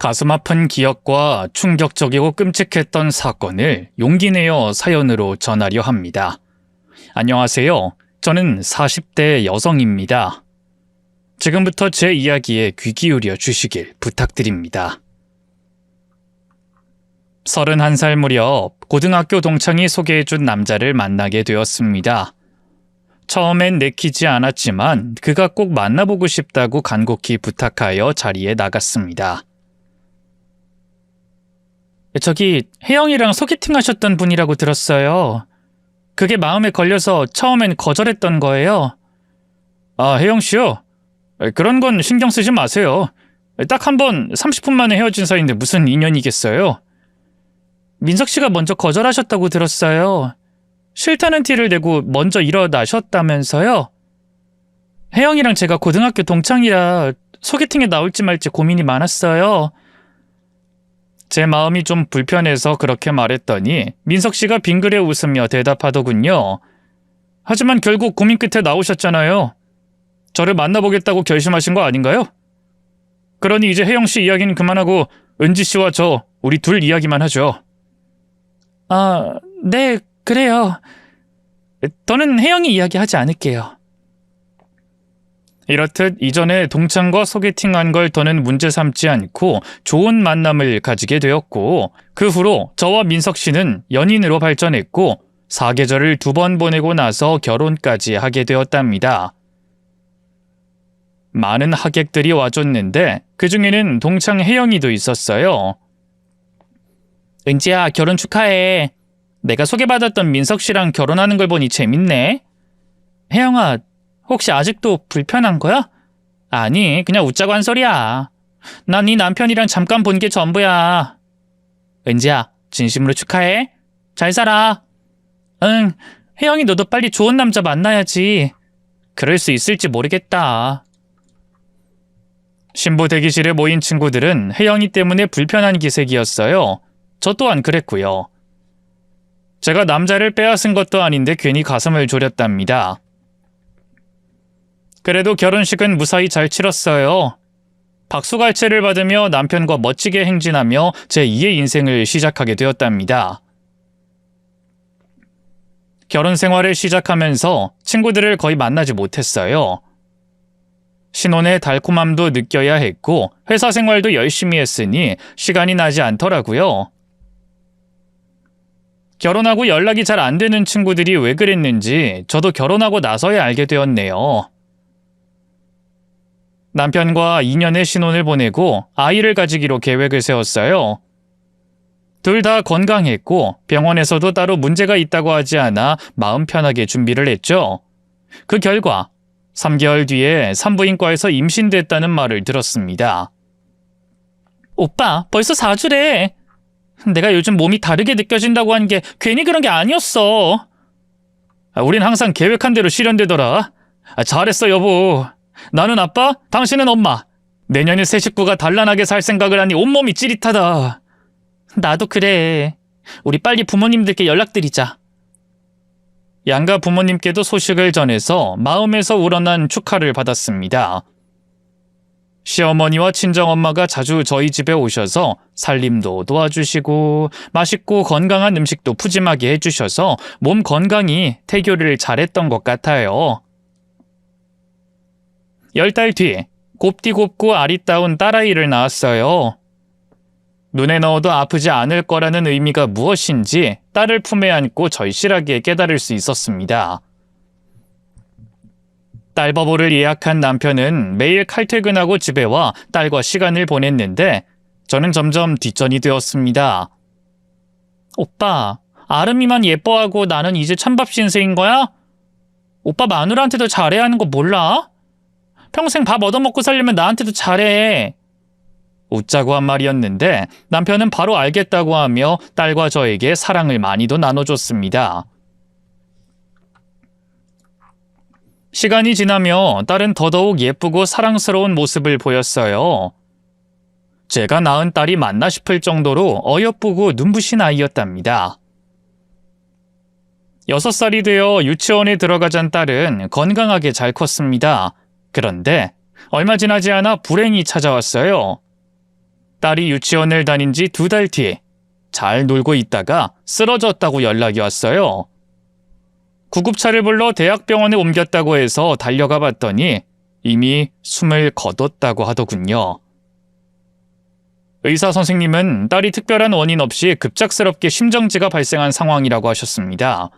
가슴 아픈 기억과 충격적이고 끔찍했던 사건을 용기 내어 사연으로 전하려 합니다. 안녕하세요. 저는 40대 여성입니다. 지금부터 제 이야기에 귀 기울여 주시길 부탁드립니다. 31살 무렵 고등학교 동창이 소개해준 남자를 만나게 되었습니다. 처음엔 내키지 않았지만 그가 꼭 만나보고 싶다고 간곡히 부탁하여 자리에 나갔습니다. 저기 혜영이랑 소개팅 하셨던 분이라고 들었어요. 그게 마음에 걸려서 처음엔 거절했던 거예요. 아, 혜영씨요? 그런 건 신경 쓰지 마세요. 딱 한 번 30분 만에 헤어진 사이인데 무슨 인연이겠어요? 민석씨가 먼저 거절하셨다고 들었어요. 싫다는 티를 내고 먼저 일어나셨다면서요? 혜영이랑 제가 고등학교 동창이라 소개팅에 나올지 말지 고민이 많았어요. 제 마음이 좀 불편해서 그렇게 말했더니 민석씨가 빙그레 웃으며 대답하더군요. 하지만 결국 고민 끝에 나오셨잖아요. 저를 만나보겠다고 결심하신 거 아닌가요? 그러니 이제 혜영씨 이야기는 그만하고 은지씨와 저 우리 둘 이야기만 하죠. 아, 네, 그래요. 저는 혜영이 이야기하지 않을게요. 이렇듯 이전에 동창과 소개팅한 걸 더는 문제 삼지 않고 좋은 만남을 가지게 되었고, 그 후로 저와 민석 씨는 연인으로 발전했고 사계절을 2번 보내고 나서 결혼까지 하게 되었답니다. 많은 하객들이 와줬는데 그 중에는 동창 혜영이도 있었어요. 은지야, 결혼 축하해. 내가 소개받았던 민석 씨랑 결혼하는 걸 보니 재밌네. 혜영아, 혹시 아직도 불편한 거야? 아니, 그냥 웃자고 한 소리야. 난 네 남편이랑 잠깐 본 게 전부야. 은지야, 진심으로 축하해. 잘 살아. 응, 혜영이 너도 빨리 좋은 남자 만나야지. 그럴 수 있을지 모르겠다. 신부 대기실에 모인 친구들은 혜영이 때문에 불편한 기색이었어요. 저 또한 그랬고요. 제가 남자를 빼앗은 것도 아닌데 괜히 가슴을 졸였답니다. 그래도 결혼식은 무사히 잘 치렀어요. 박수갈채를 받으며 남편과 멋지게 행진하며 제2의 인생을 시작하게 되었답니다. 결혼 생활을 시작하면서 친구들을 거의 만나지 못했어요. 신혼의 달콤함도 느껴야 했고 회사 생활도 열심히 했으니 시간이 나지 않더라고요. 결혼하고 연락이 잘 안 되는 친구들이 왜 그랬는지 저도 결혼하고 나서야 알게 되었네요. 남편과 2년의 신혼을 보내고 아이를 가지기로 계획을 세웠어요. 둘 다 건강했고 병원에서도 따로 문제가 있다고 하지 않아 마음 편하게 준비를 했죠. 그 결과 3개월 뒤에 산부인과에서 임신됐다는 말을 들었습니다. 오빠, 벌써 4주래. 내가 요즘 몸이 다르게 느껴진다고 한 게 괜히 그런 게 아니었어. 우린 항상 계획한 대로 실현되더라. 잘했어, 여보. 나는 아빠, 당신은 엄마. 내년에 새 식구가 단란하게 살 생각을 하니 온몸이 찌릿하다. 나도 그래. 우리 빨리 부모님들께 연락드리자. 양가 부모님께도 소식을 전해서 마음에서 우러난 축하를 받았습니다. 시어머니와 친정엄마가 자주 저희 집에 오셔서 살림도 도와주시고 맛있고 건강한 음식도 푸짐하게 해주셔서 몸 건강히 태교를 잘했던 것 같아요. 10달 뒤 곱디곱고 아리따운 딸아이를 낳았어요. 눈에 넣어도 아프지 않을 거라는 의미가 무엇인지 딸을 품에 안고 절실하게 깨달을 수 있었습니다. 딸버보를 예약한 남편은 매일 칼퇴근하고 집에 와 딸과 시간을 보냈는데 저는 점점 뒷전이 되었습니다. 오빠, 아름이만 예뻐하고 나는 이제 찬밥 신세인 거야? 오빠 마누라한테도 잘해야 하는 거 몰라? 평생 밥 얻어먹고 살려면 나한테도 잘해. 웃자고 한 말이었는데 남편은 바로 알겠다고 하며 딸과 저에게 사랑을 많이도 나눠줬습니다. 시간이 지나며 딸은 더더욱 예쁘고 사랑스러운 모습을 보였어요. 제가 낳은 딸이 맞나 싶을 정도로 어여쁘고 눈부신 아이였답니다. 6살이 되어 유치원에 들어가잔 딸은 건강하게 잘 컸습니다. 그런데 얼마 지나지 않아 불행이 찾아왔어요. 딸이 유치원을 다닌 지 2달 뒤 잘 놀고 있다가 쓰러졌다고 연락이 왔어요. 구급차를 불러 대학병원에 옮겼다고 해서 달려가 봤더니 이미 숨을 거뒀다고 하더군요. 의사 선생님은 딸이 특별한 원인 없이 급작스럽게 심정지가 발생한 상황이라고 하셨습니다.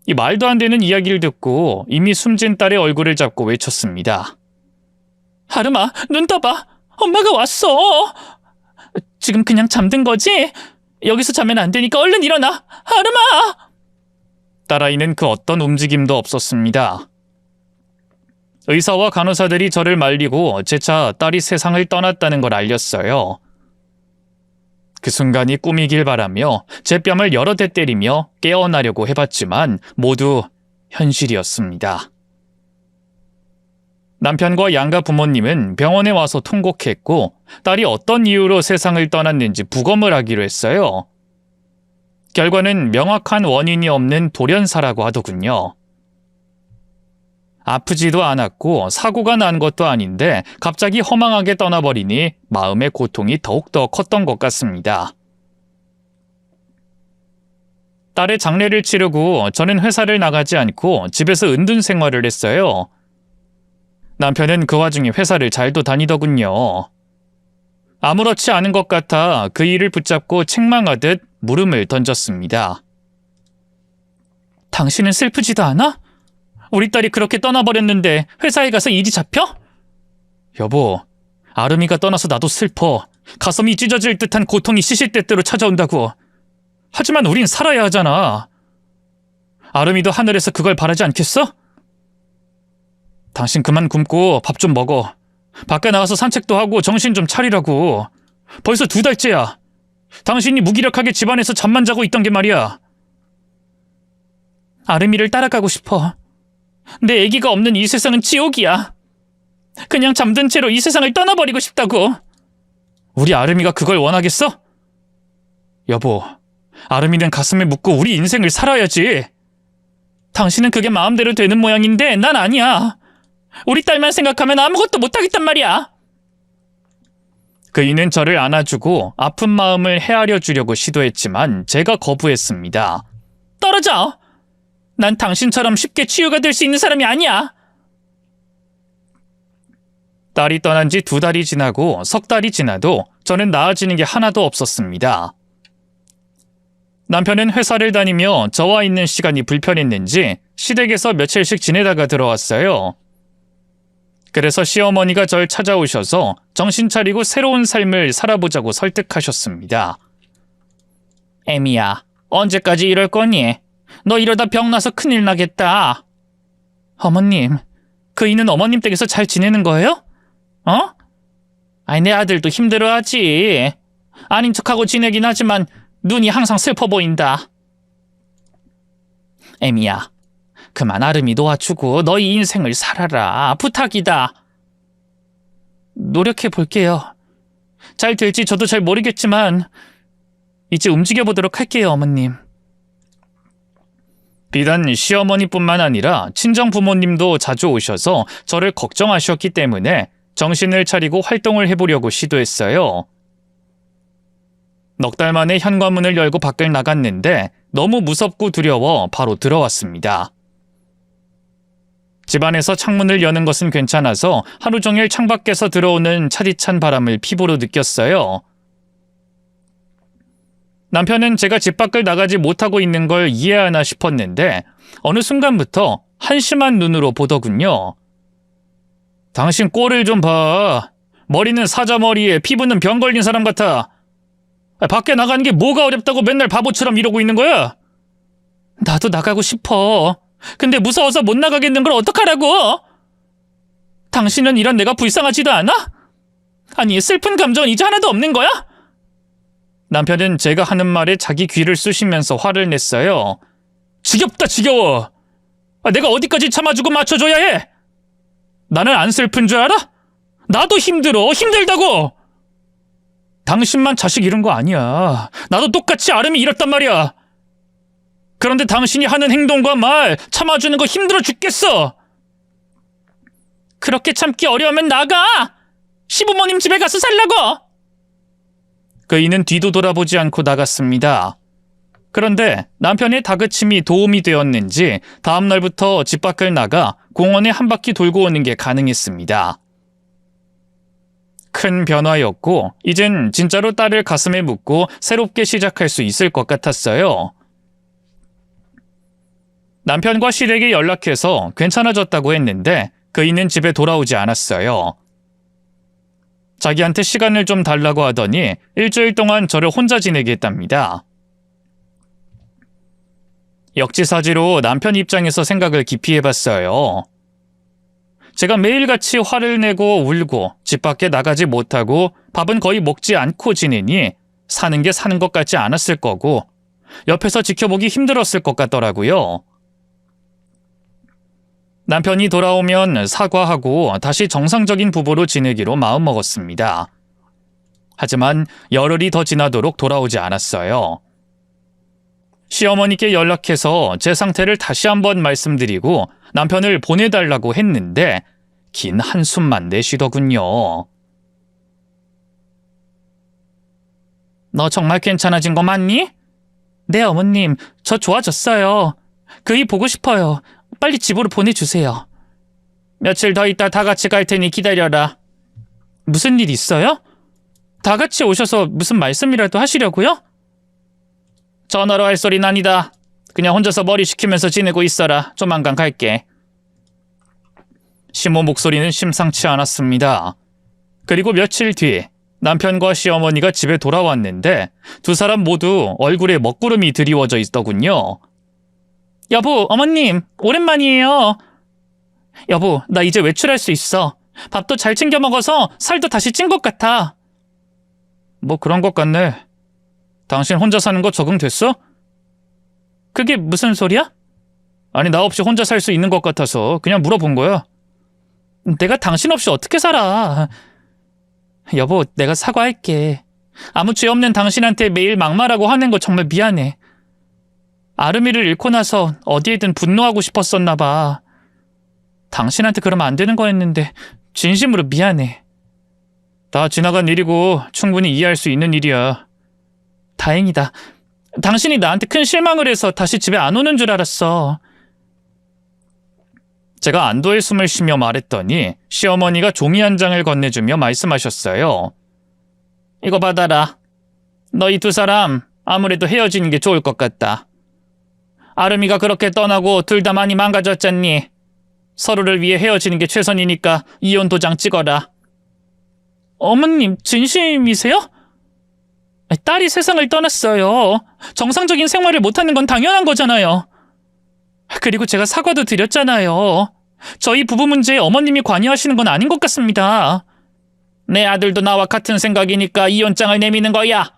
이 말도 안 되는 이야기를 듣고 이미 숨진 딸의 얼굴을 잡고 외쳤습니다. 아름아, 눈 떠봐. 엄마가 왔어. 지금 그냥 잠든 거지? 여기서 자면 안 되니까 얼른 일어나. 아름아! 딸아이는 그 어떤 움직임도 없었습니다. 의사와 간호사들이 저를 말리고 재차 딸이 세상을 떠났다는 걸 알렸어요. 그 순간이 꿈이길 바라며 제 뺨을 여러 대 때리며 깨어나려고 해봤지만 모두 현실이었습니다. 남편과 양가 부모님은 병원에 와서 통곡했고 딸이 어떤 이유로 세상을 떠났는지 부검을 하기로 했어요. 결과는 명확한 원인이 없는 돌연사라고 하더군요. 아프지도 않았고 사고가 난 것도 아닌데 갑자기 허망하게 떠나버리니 마음의 고통이 더욱더 컸던 것 같습니다. 딸의 장례를 치르고 저는 회사를 나가지 않고 집에서 은둔 생활을 했어요. 남편은 그 와중에 회사를 잘도 다니더군요. 아무렇지 않은 것 같아 그 일을 붙잡고 책망하듯 물음을 던졌습니다. 당신은 슬프지도 않아? 우리 딸이 그렇게 떠나버렸는데 회사에 가서 일이 잡혀? 여보, 아름이가 떠나서 나도 슬퍼. 가슴이 찢어질 듯한 고통이 시시때때로 찾아온다고. 하지만 우린 살아야 하잖아. 아름이도 하늘에서 그걸 바라지 않겠어? 당신 그만 굶고 밥 좀 먹어. 밖에 나가서 산책도 하고 정신 좀 차리라고. 벌써 2달째야. 당신이 무기력하게 집안에서 잠만 자고 있던 게 말이야. 아름이를 따라가고 싶어. 내 아기가 없는 이 세상은 지옥이야. 그냥 잠든 채로 이 세상을 떠나버리고 싶다고. 우리 아름이가 그걸 원하겠어? 여보, 아름이는 가슴에 묻고 우리 인생을 살아야지. 당신은 그게 마음대로 되는 모양인데 난 아니야. 우리 딸만 생각하면 아무것도 못하겠단 말이야. 그이는 저를 안아주고 아픈 마음을 헤아려 주려고 시도했지만 제가 거부했습니다. 떨어져! 난 당신처럼 쉽게 치유가 될 수 있는 사람이 아니야. 딸이 떠난 지 2달이 지나고 3달이 지나도 저는 나아지는 게 하나도 없었습니다. 남편은 회사를 다니며 저와 있는 시간이 불편했는지 시댁에서 며칠씩 지내다가 들어왔어요. 그래서 시어머니가 절 찾아오셔서 정신 차리고 새로운 삶을 살아보자고 설득하셨습니다. 애미야, 언제까지 이럴 거니? 너 이러다 병나서 큰일 나겠다. 어머님, 그이는 어머님 댁에서 잘 지내는 거예요? 아니, 내 아들도 힘들어하지. 아닌 척하고 지내긴 하지만 눈이 항상 슬퍼 보인다. 애미야, 그만 아름이 놓아주고 너희 인생을 살아라. 부탁이다. 노력해볼게요. 잘 될지 저도 잘 모르겠지만 이제 움직여보도록 할게요, 어머님. 비단 시어머니뿐만 아니라 친정 부모님도 자주 오셔서 저를 걱정하셨기 때문에 정신을 차리고 활동을 해보려고 시도했어요. 넉 달 만에 현관문을 열고 밖을 나갔는데 너무 무섭고 두려워 바로 들어왔습니다. 집안에서 창문을 여는 것은 괜찮아서 하루 종일 창밖에서 들어오는 차디찬 바람을 피부로 느꼈어요. 남편은 제가 집 밖을 나가지 못하고 있는 걸 이해하나 싶었는데 어느 순간부터 한심한 눈으로 보더군요. 당신 꼴을 좀 봐. 머리는 사자머리에 피부는 병 걸린 사람 같아. 밖에 나가는 게 뭐가 어렵다고 맨날 바보처럼 이러고 있는 거야? 나도 나가고 싶어. 근데 무서워서 못 나가겠는 걸 어떡하라고? 당신은 이런 내가 불쌍하지도 않아? 아니, 슬픈 감정은 이제 하나도 없는 거야? 남편은 제가 하는 말에 자기 귀를 쑤시면서 화를 냈어요. 지겹다, 지겨워. 내가 어디까지 참아주고 맞춰줘야 해? 나는 안 슬픈 줄 알아? 나도 힘들다고! 당신만 자식 잃은 거 아니야. 나도 똑같이 아름이 잃었단 말이야. 그런데 당신이 하는 행동과 말 참아주는 거 힘들어 죽겠어. 그렇게 참기 어려우면 나가. 시부모님 집에 가서 살라고. 그이는 뒤도 돌아보지 않고 나갔습니다. 그런데 남편의 다그침이 도움이 되었는지 다음 날부터 집 밖을 나가 공원에 한 바퀴 돌고 오는 게 가능했습니다. 큰 변화였고 이젠 진짜로 딸을 가슴에 묻고 새롭게 시작할 수 있을 것 같았어요. 남편과 시댁에 연락해서 괜찮아졌다고 했는데 그이는 집에 돌아오지 않았어요. 자기한테 시간을 좀 달라고 하더니 일주일 동안 저를 혼자 지내게 했답니다. 역지사지로 남편 입장에서 생각을 깊이 해봤어요. 제가 매일같이 화를 내고 울고 집 밖에 나가지 못하고 밥은 거의 먹지 않고 지내니 사는 게 사는 것 같지 않았을 거고 옆에서 지켜보기 힘들었을 것 같더라고요. 남편이 돌아오면 사과하고 다시 정상적인 부부로 지내기로 마음먹었습니다. 하지만 열흘이 더 지나도록 돌아오지 않았어요. 시어머니께 연락해서 제 상태를 다시 한번 말씀드리고 남편을 보내달라고 했는데 긴 한숨만 내쉬더군요. 너 정말 괜찮아진 거 맞니? 네, 어머님. 저 좋아졌어요. 그이 보고 싶어요. 빨리 집으로 보내주세요. 며칠 더 있다 다 같이 갈 테니 기다려라. 무슨 일 있어요? 다 같이 오셔서 무슨 말씀이라도 하시려고요? 전화로 할 소린 아니다. 그냥 혼자서 머리 식히면서 지내고 있어라. 조만간 갈게. 시모 목소리는 심상치 않았습니다. 그리고 며칠 뒤 남편과 시어머니가 집에 돌아왔는데 두 사람 모두 얼굴에 먹구름이 드리워져 있더군요. 여보, 어머님, 오랜만이에요. 여보, 나 이제 외출할 수 있어. 밥도 잘 챙겨 먹어서 살도 다시 찐 것 같아. 뭐 그런 것 같네. 당신 혼자 사는 거 적응됐어? 그게 무슨 소리야? 아니, 나 없이 혼자 살 수 있는 것 같아서 그냥 물어본 거야. 내가 당신 없이 어떻게 살아? 여보, 내가 사과할게. 아무 죄 없는 당신한테 매일 막말하고 화낸 거 정말 미안해. 아름이를 잃고 나서 어디에든 분노하고 싶었었나 봐. 당신한테 그러면 안 되는 거였는데 진심으로 미안해. 다 지나간 일이고 충분히 이해할 수 있는 일이야. 다행이다. 당신이 나한테 큰 실망을 해서 다시 집에 안 오는 줄 알았어. 제가 안도의 숨을 쉬며 말했더니 시어머니가 종이 한 장을 건네주며 말씀하셨어요. 이거 받아라. 너희 두 사람 아무래도 헤어지는 게 좋을 것 같다. 아름이가 그렇게 떠나고 둘 다 많이 망가졌잖니. 서로를 위해 헤어지는 게 최선이니까 이혼 도장 찍어라. 어머님, 진심이세요? 딸이 세상을 떠났어요. 정상적인 생활을 못하는 건 당연한 거잖아요. 그리고 제가 사과도 드렸잖아요. 저희 부부 문제에 어머님이 관여하시는 건 아닌 것 같습니다. 내 아들도 나와 같은 생각이니까 이혼장을 내미는 거야.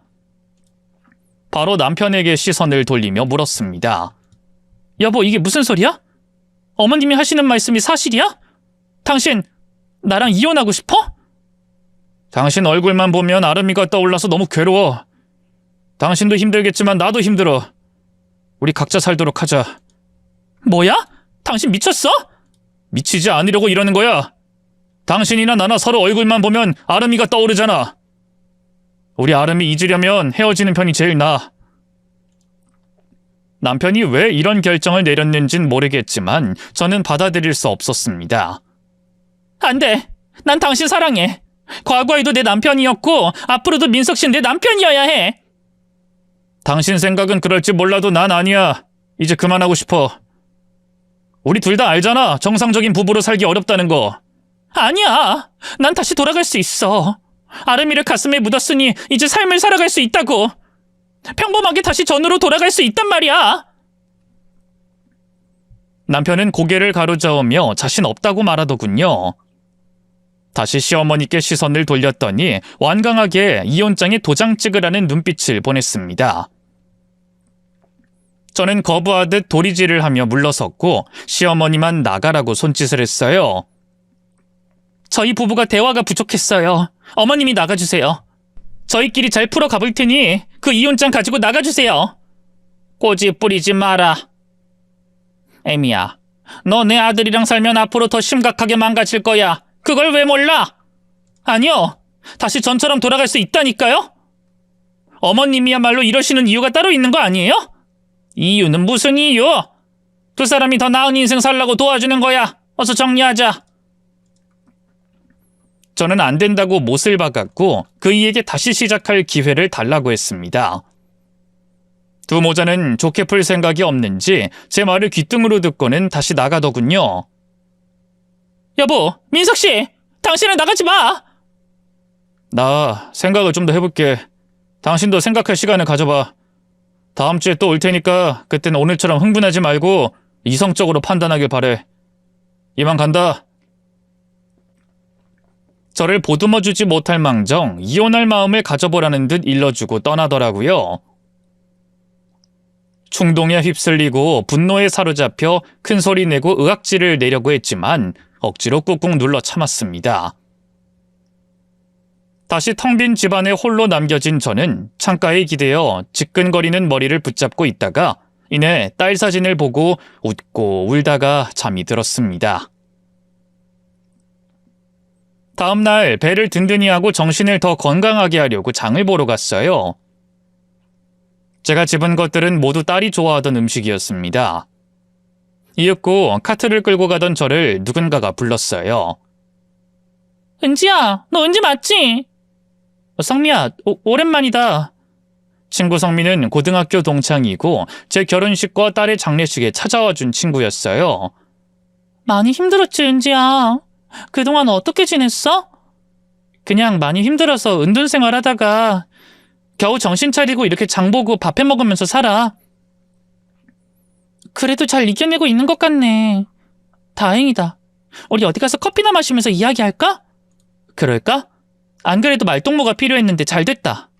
바로 남편에게 시선을 돌리며 물었습니다. 여보, 이게 무슨 소리야? 어머님이 하시는 말씀이 사실이야? 당신 나랑 이혼하고 싶어? 당신 얼굴만 보면 아름이가 떠올라서 너무 괴로워. 당신도 힘들겠지만 나도 힘들어. 우리 각자 살도록 하자. 뭐야? 당신 미쳤어? 미치지 않으려고 이러는 거야. 당신이나 나나 서로 얼굴만 보면 아름이가 떠오르잖아. 우리 아름이 잊으려면 헤어지는 편이 제일 나아. 남편이 왜 이런 결정을 내렸는진 모르겠지만 저는 받아들일 수 없었습니다. 안 돼. 난 당신 사랑해. 과거에도 내 남편이었고 앞으로도 민석 씨는 내 남편이어야 해. 당신 생각은 그럴지 몰라도 난 아니야. 이제 그만하고 싶어. 우리 둘 다 알잖아. 정상적인 부부로 살기 어렵다는 거. 아니야. 난 다시 돌아갈 수 있어. 아름이를 가슴에 묻었으니 이제 삶을 살아갈 수 있다고. 평범하게 다시 전으로 돌아갈 수 있단 말이야. 남편은 고개를 가로저으며 자신 없다고 말하더군요. 다시 시어머니께 시선을 돌렸더니 완강하게 이혼장에 도장 찍으라는 눈빛을 보냈습니다. 저는 거부하듯 도리질을 하며 물러섰고 시어머니만 나가라고 손짓을 했어요. 저희 부부가 대화가 부족했어요. 어머님이 나가주세요. 저희끼리 잘 풀어 가볼 테니 그 이혼장 가지고 나가주세요. 꼬집 부리지 마라. 애미야, 너 내 아들이랑 살면 앞으로 더 심각하게 망가질 거야. 그걸 왜 몰라? 아니요. 다시 전처럼 돌아갈 수 있다니까요? 어머님이야말로 이러시는 이유가 따로 있는 거 아니에요? 이유는 무슨 이유? 두 사람이 더 나은 인생 살라고 도와주는 거야. 어서 정리하자. 저는 안 된다고 못을 박았고 그이에게 다시 시작할 기회를 달라고 했습니다. 두 모자는 좋게 풀 생각이 없는지 제 말을 귓등으로 듣고는 다시 나가더군요. 여보, 민석씨! 당신은 나가지 마! 나 생각을 좀 더 해볼게. 당신도 생각할 시간을 가져봐. 다음 주에 또 올 테니까 그땐 오늘처럼 흥분하지 말고 이성적으로 판단하길 바래. 이만 간다. 저를 보듬어주지 못할 망정 이혼할 마음을 가져보라는 듯 일러주고 떠나더라고요. 충동에 휩쓸리고 분노에 사로잡혀 큰 소리 내고 의악질을 내려고 했지만 억지로 꾹꾹 눌러 참았습니다. 다시 텅 빈 집안에 홀로 남겨진 저는 창가에 기대어 지끈거리는 머리를 붙잡고 있다가 이내 딸 사진을 보고 웃고 울다가 잠이 들었습니다. 다음 날 배를 든든히 하고 정신을 더 건강하게 하려고 장을 보러 갔어요. 제가 집은 것들은 모두 딸이 좋아하던 음식이었습니다. 이윽고 카트를 끌고 가던 저를 누군가가 불렀어요. 은지야, 너 은지 맞지? 성미야, 오랜만이다. 친구 성미는 고등학교 동창이고 제 결혼식과 딸의 장례식에 찾아와 준 친구였어요. 많이 힘들었지, 은지야. 그동안 어떻게 지냈어? 그냥 많이 힘들어서 은둔 생활하다가 겨우 정신 차리고 이렇게 장 보고 밥 해 먹으면서 살아. 그래도 잘 이겨내고 있는 것 같네. 다행이다. 우리 어디 가서 커피나 마시면서 이야기할까? 그럴까? 안 그래도 말동무가 필요했는데 잘 됐다.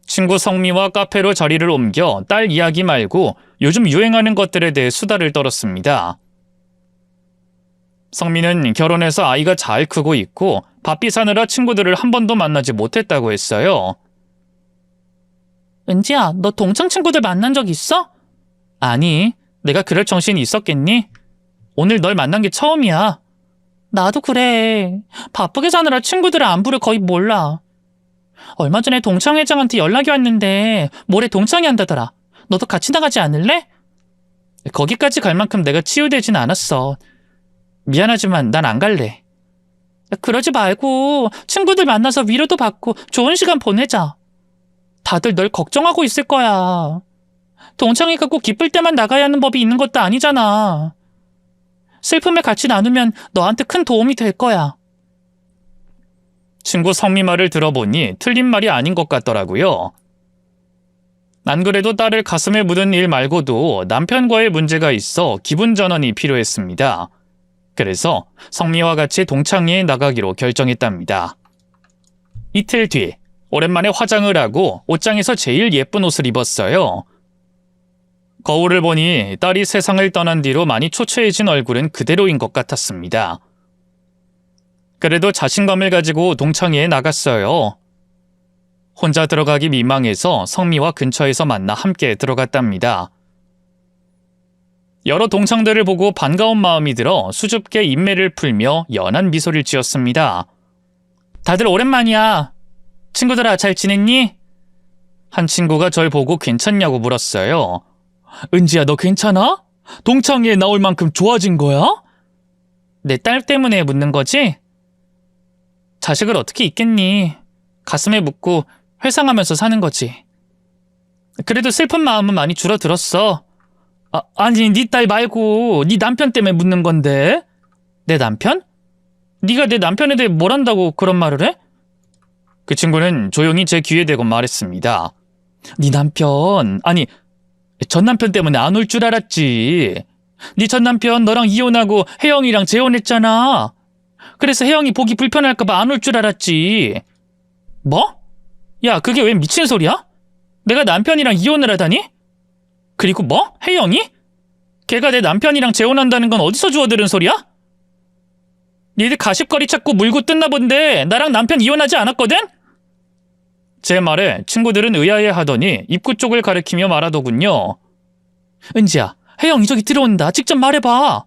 친구 성미와 카페로 자리를 옮겨 딸 이야기 말고 요즘 유행하는 것들에 대해 수다를 떨었습니다. 성미는 결혼해서 아이가 잘 크고 있고 바삐 사느라 친구들을 한 번도 만나지 못했다고 했어요. 은지야, 너 동창 친구들 만난 적 있어? 아니, 내가 그럴 정신이 있었겠니? 오늘 널 만난 게 처음이야. 나도 그래. 바쁘게 사느라 친구들의 안부를 거의 몰라. 얼마 전에 동창회장한테 연락이 왔는데 모레 동창회 한다더라. 너도 같이 나가지 않을래? 거기까지 갈 만큼 내가 치유되진 않았어. 미안하지만 난 안 갈래. 그러지 말고 친구들 만나서 위로도 받고 좋은 시간 보내자. 다들 널 걱정하고 있을 거야. 동창회가 꼭 기쁠 때만 나가야 하는 법이 있는 것도 아니잖아. 슬픔을 같이 나누면 너한테 큰 도움이 될 거야. 친구 성미 말을 들어보니 틀린 말이 아닌 것 같더라고요. 안 그래도 딸을 가슴에 묻은 일 말고도 남편과의 문제가 있어 기분 전환이 필요했습니다. 그래서 성미와 같이 동창회에 나가기로 결정했답니다. 이틀 뒤, 오랜만에 화장을 하고 옷장에서 제일 예쁜 옷을 입었어요. 거울을 보니 딸이 세상을 떠난 뒤로 많이 초췌해진 얼굴은 그대로인 것 같았습니다. 그래도 자신감을 가지고 동창회에 나갔어요. 혼자 들어가기 민망해서 성미와 근처에서 만나 함께 들어갔답니다. 여러 동창들을 보고 반가운 마음이 들어 수줍게 인매를 풀며 연한 미소를 지었습니다. 다들 오랜만이야. 친구들아, 잘 지냈니? 한 친구가 절 보고 괜찮냐고 물었어요. 은지야, 너 괜찮아? 동창회에 나올 만큼 좋아진 거야? 내 딸 때문에 묻는 거지? 자식을 어떻게 잊겠니? 가슴에 묻고 회상하면서 사는 거지. 그래도 슬픈 마음은 많이 줄어들었어. 아니, 네 딸 말고 네 남편 때문에 묻는 건데. 내 남편? 네가 내 남편에 대해 뭘 안다고 그런 말을 해? 그 친구는 조용히 제 귀에 대고 말했습니다. 네 남편, 아니 전 남편 때문에 안 올 줄 알았지. 네 전 남편 너랑 이혼하고 혜영이랑 재혼했잖아. 그래서 혜영이 보기 불편할까봐 안 올 줄 알았지. 뭐? 야, 그게 왜 미친 소리야? 내가 남편이랑 이혼을 하다니? 그리고 뭐? 혜영이? 걔가 내 남편이랑 재혼한다는 건 어디서 주워들은 소리야? 니들 가십거리 찾고 물고 뜯나 본데 나랑 남편 이혼하지 않았거든? 제 말에 친구들은 의아해하더니 입구 쪽을 가리키며 말하더군요. 은지야, 혜영이 저기 들어온다. 직접 말해봐.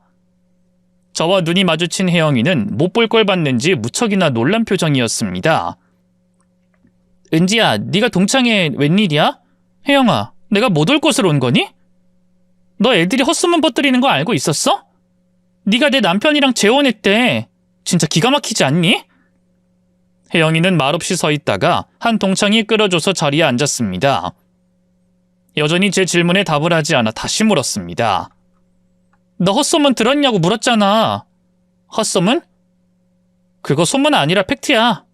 저와 눈이 마주친 혜영이는 못 볼 걸 봤는지 무척이나 놀란 표정이었습니다. 은지야, 네가 동창회 웬일이야? 혜영아, 내가 못 올 곳으로 온 거니? 너 애들이 헛소문 퍼뜨리는 거 알고 있었어? 네가 내 남편이랑 재혼했대. 진짜 기가 막히지 않니? 혜영이는 말없이 서 있다가 한 동창이 끌어줘서 자리에 앉았습니다. 여전히 제 질문에 답을 하지 않아 다시 물었습니다. 너 헛소문 들었냐고 물었잖아. 헛소문? 그거 소문 아니라 팩트야.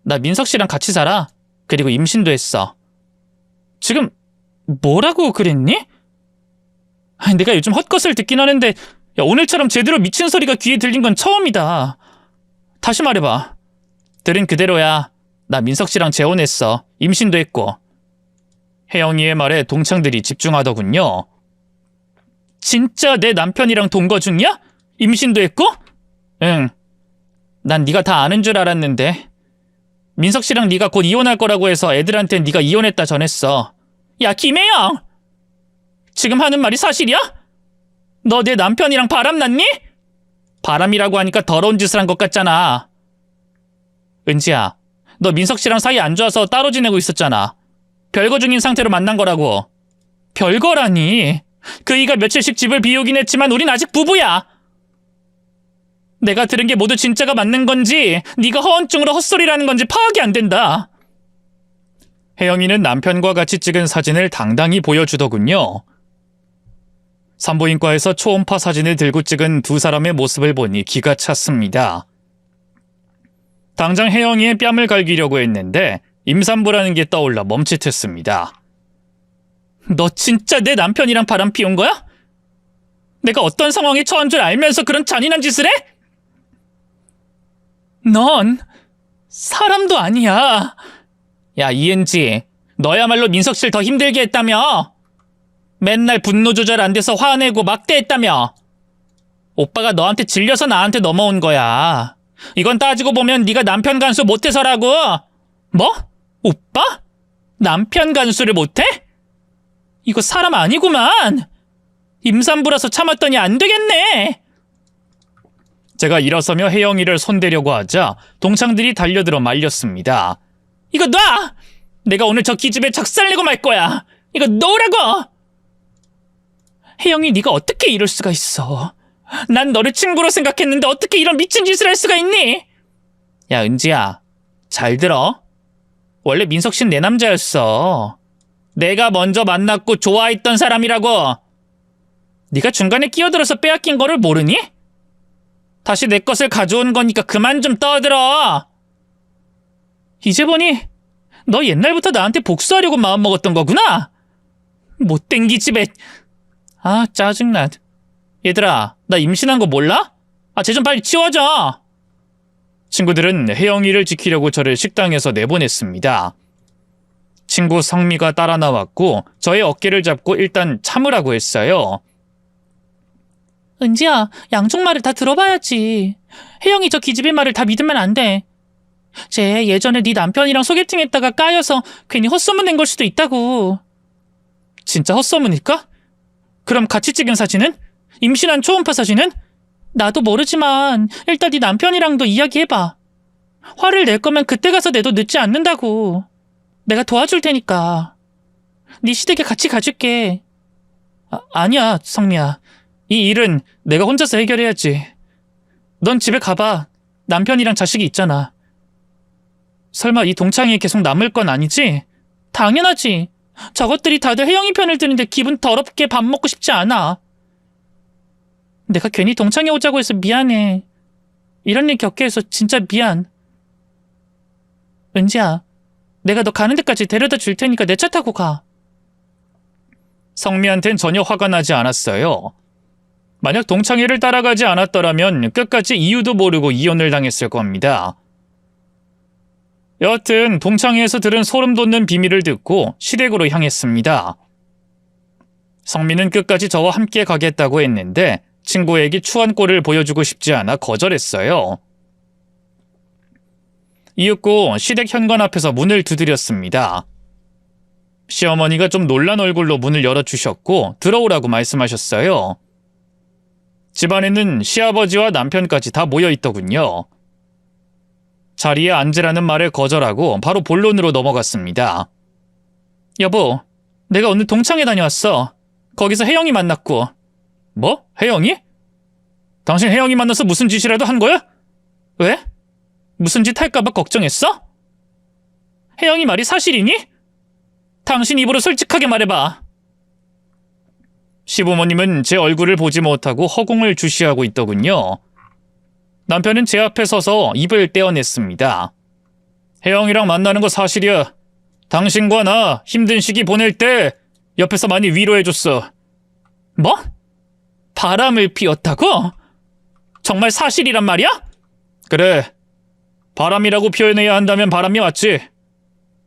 나 민석 씨랑 같이 살아. 그리고 임신도 했어. 지금 뭐라고 그랬니? 아니, 내가 요즘 헛것을 듣긴 하는데 야, 오늘처럼 제대로 미친 소리가 귀에 들린 건 처음이다. 다시 말해봐. 들은 그대로야. 나 민석 씨랑 재혼했어. 임신도 했고. 혜영이의 말에 동창들이 집중하더군요. 진짜 내 남편이랑 동거 중이야? 임신도 했고? 응. 난 네가 다 아는 줄 알았는데. 민석 씨랑 네가 곧 이혼할 거라고 해서 애들한텐 네가 이혼했다 전했어. 야, 김혜영! 지금 하는 말이 사실이야? 너 내 남편이랑 바람났니? 바람이라고 하니까 더러운 짓을 한 것 같잖아. 은지야, 너 민석 씨랑 사이 안 좋아서 따로 지내고 있었잖아. 별거 중인 상태로 만난 거라고. 별거라니. 그이가 며칠씩 집을 비우긴 했지만 우린 아직 부부야. 내가 들은 게 모두 진짜가 맞는 건지 네가 허언증으로 헛소리라는 건지 파악이 안 된다. 혜영이는 남편과 같이 찍은 사진을 당당히 보여주더군요. 산부인과에서 초음파 사진을 들고 찍은 두 사람의 모습을 보니 기가 찼습니다. 당장 혜영이의 뺨을 갈기려고 했는데 임산부라는 게 떠올라 멈칫했습니다. 너 진짜 내 남편이랑 바람 피운 거야? 내가 어떤 상황에 처한 줄 알면서 그런 잔인한 짓을 해? 넌 사람도 아니야. 야, 이은지, 너야말로 민석 씨를 더 힘들게 했다며? 맨날 분노 조절 안 돼서 화내고 막대했다며? 오빠가 너한테 질려서 나한테 넘어온 거야. 이건 따지고 보면 네가 남편 간수 못해서라고. 뭐? 오빠? 남편 간수를 못해? 이거 사람 아니구만. 임산부라서 참았더니 안 되겠네. 제가 일어서며 혜영이를 손대려고 하자 동창들이 달려들어 말렸습니다. 이거 놔! 내가 오늘 저 기집애 작살내고 말 거야. 이거 놓으라고! 혜영이, 네가 어떻게 이럴 수가 있어. 난 너를 친구로 생각했는데 어떻게 이런 미친 짓을 할 수가 있니? 야, 은지야, 잘 들어. 원래 민석 씨는 내 남자였어. 내가 먼저 만났고 좋아했던 사람이라고. 네가 중간에 끼어들어서 빼앗긴 거를 모르니? 다시 내 것을 가져온 거니까 그만 좀 떠들어. 이제 보니 너 옛날부터 나한테 복수하려고 마음먹었던 거구나. 못된 기집애. 아, 짜증나. 얘들아, 나 임신한 거 몰라? 아, 쟤 좀 빨리 치워줘. 친구들은 혜영이를 지키려고 저를 식당에서 내보냈습니다. 친구 성미가 따라 나왔고 저의 어깨를 잡고 일단 참으라고 했어요. 은지야, 양쪽 말을 다 들어봐야지. 혜영이 저 기집애 말을 다 믿으면 안 돼. 쟤 예전에 네 남편이랑 소개팅했다가 까여서 괜히 헛소문 낸 걸 수도 있다고. 진짜 헛소문일까? 그럼 같이 찍은 사진은? 임신한 초음파 사진은? 나도 모르지만 일단 네 남편이랑도 이야기해봐. 화를 낼 거면 그때 가서 내도 늦지 않는다고. 내가 도와줄 테니까. 네 시댁에 같이 가줄게. 아니야, 성미야. 이 일은 내가 혼자서 해결해야지. 넌 집에 가봐. 남편이랑 자식이 있잖아. 설마 이 동창회에 계속 남을 건 아니지? 당연하지. 저것들이 다들 혜영이 편을 드는데 기분 더럽게 밥 먹고 싶지 않아. 내가 괜히 동창회 오자고 해서 미안해. 이런 일 겪게 해서 진짜 미안. 은지야, 내가 너 가는 데까지 데려다 줄 테니까 내 차 타고 가. 성미한텐 전혀 화가 나지 않았어요. 만약 동창회를 따라가지 않았더라면 끝까지 이유도 모르고 이혼을 당했을 겁니다. 여하튼 동창회에서 들은 소름 돋는 비밀을 듣고 시댁으로 향했습니다. 성민은 끝까지 저와 함께 가겠다고 했는데 친구에게 추한 꼴을 보여주고 싶지 않아 거절했어요. 이윽고 시댁 현관 앞에서 문을 두드렸습니다. 시어머니가 좀 놀란 얼굴로 문을 열어주셨고 들어오라고 말씀하셨어요. 집안에는 시아버지와 남편까지 다 모여있더군요. 자리에 앉으라는 말을 거절하고 바로 본론으로 넘어갔습니다. 여보, 내가 오늘 동창회 다녀왔어. 거기서 혜영이 만났고. 뭐? 혜영이? 당신 혜영이 만나서 무슨 짓이라도 한 거야? 왜? 무슨 짓 할까봐 걱정했어? 혜영이 말이 사실이니? 당신 입으로 솔직하게 말해봐. 시부모님은 제 얼굴을 보지 못하고 허공을 주시하고 있더군요. 남편은 제 앞에 서서 입을 떼어냈습니다. 혜영이랑 만나는 거 사실이야. 당신과 나 힘든 시기 보낼 때 옆에서 많이 위로해줬어. 뭐? 바람을 피웠다고? 정말 사실이란 말이야? 그래. 바람이라고 표현해야 한다면 바람이 맞지.